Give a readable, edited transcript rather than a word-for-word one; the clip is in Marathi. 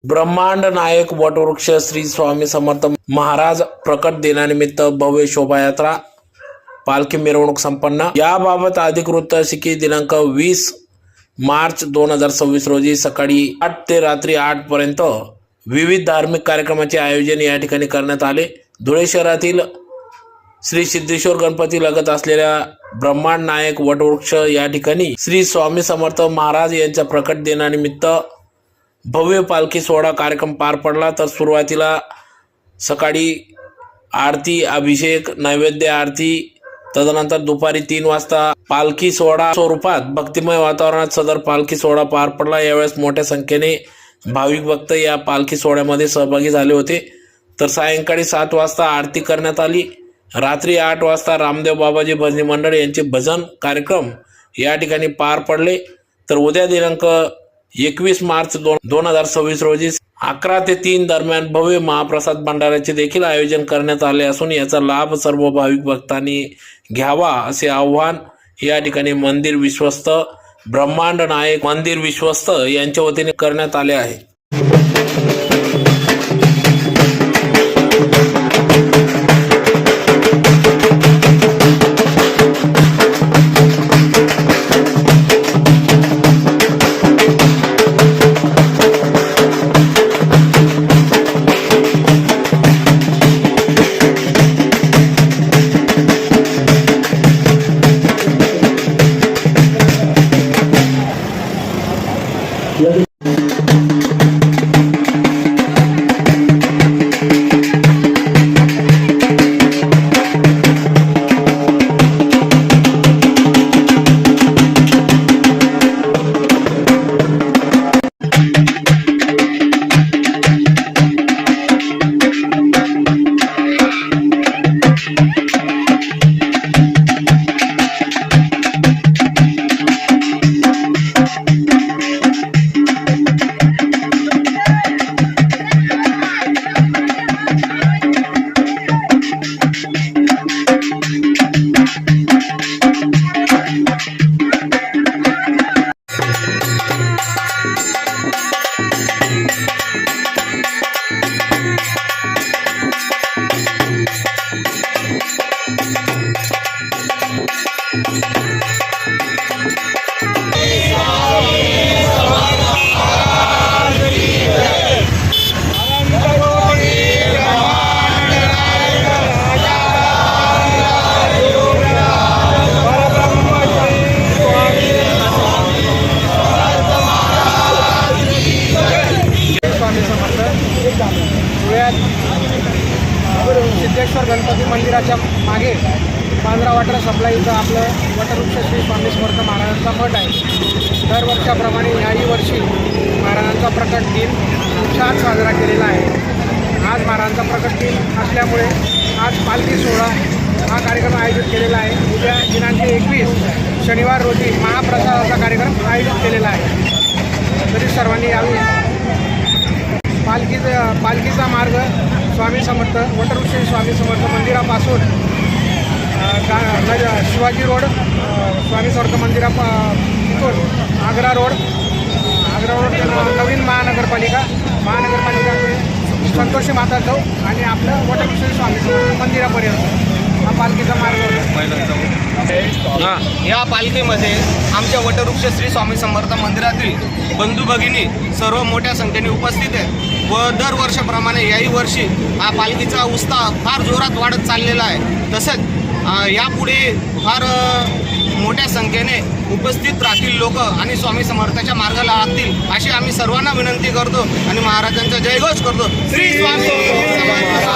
ब्रह्मांड नायक वटवृक्ष श्री स्वामी समर्थ महाराज प्रकट दिनानिमित्त भव्य शोभायात्रा पालखी मिरवणूक संपन्न। याबाबत अधिक वृत्त असे की दिनांक 20 मार्च 2026 रोजी सकाळी 8 ते रात्री 8 पर्यंत विविध धार्मिक कार्यक्रमाचे आयोजन या ठिकाणी करण्यात आले। धुळे शहरातील श्री सिद्धेश्वर गणपती लगत असलेल्या ब्रह्मांड नायक वटवृक्ष या ठिकाणी श्री स्वामी समर्थ महाराज यांच्या प्रकट दिनानिमित्त भव्य पालखी सोहळा कार्यक्रम पार पडला। तर सुरुवातीला सकाळी आरती, अभिषेक, नैवेद्य आरती, तदनंतर दुपारी 3 वाजता पालखी सोहळा स्वरूपात भक्तिमय वातावरणात सदर पालखी सोहळा पार पडला। यावेळेस मोठ्या संख्येने भाविक भक्त या पालखी सोहळ्यामध्ये सहभागी झाले होते। तर सायंकाळी 7 वाजता आरती करण्यात आली। रात्री 8 वाजता रामदेव बाबाजी भजनी मंडळ यांचे भजन कार्यक्रम या ठिकाणी पार पडले। तर उद्या दिनांक 21 मार्च 2026 रोजी 11 ते 3 दरम्यान भव्य महाप्रसाद भंडाऱ्याचे देखील आयोजन करण्यात आले असून याचा लाभ सर्व भाविक भक्तांनी घ्यावा असे आवाहन या ठिकाणी मंदिर विश्वस्त ब्रह्मांड नायक मंदिर विश्वस्त यांच्या वतीने करण्यात आले आहे। सिद्धेश्वर गणपती मंदिराच्या मागे पांढरा वॉटर सप्लायचं आपलं वटवृक्ष श्री स्वामी समर्थ महाराजांचा मठ आहे। दरवर्षाप्रमाणे याही वर्षी महाराजांचा प्रकट दिन उत्साहात साजरा केलेला आहे। आज महाराजांचा प्रकट दिन असल्यामुळे आज पालखी सोहळा हा कार्यक्रम आयोजित केलेला आहे। उद्या दिनांक 21 शनिवार रोजी महाप्रसादाचा कार्यक्रम आयोजित केलेला आहे। तरी सर्वांनी यावी। पालखीचा मार्ग स्वामी समर्थ वटवृक्ष स्वामी समर्थ मंदिरापासून शिवाजी रोड स्वामी समर्थ तिथून आग्रा रोड नवीन महानगरपालिका संतोषी माता चौक आणि आपलं वटवृक्ष स्वामी समर्थ मंदिरापर्यंत हा पालखीचा मार्ग होता। या पालखीमध्ये आमच्या वटवृक्ष श्री स्वामी समर्थ मंदिरातील बंधू भगिनी सर्व मोठ्या संख्येने उपस्थित आहे व दरवर्षाप्रमाणे याही वर्षी हा पालखीचा उत्साह फार जोरात वाढत चाललेला आहे। तसंच यापुढे फार मोठ्या संख्येने उपस्थित राहतील लोक आणि स्वामी समर्थाच्या मार्गाला लागतील अशी आम्ही सर्वांना विनंती करतो आणि महाराजांचा जयघोष करतो। श्री स्वामी समर्थ।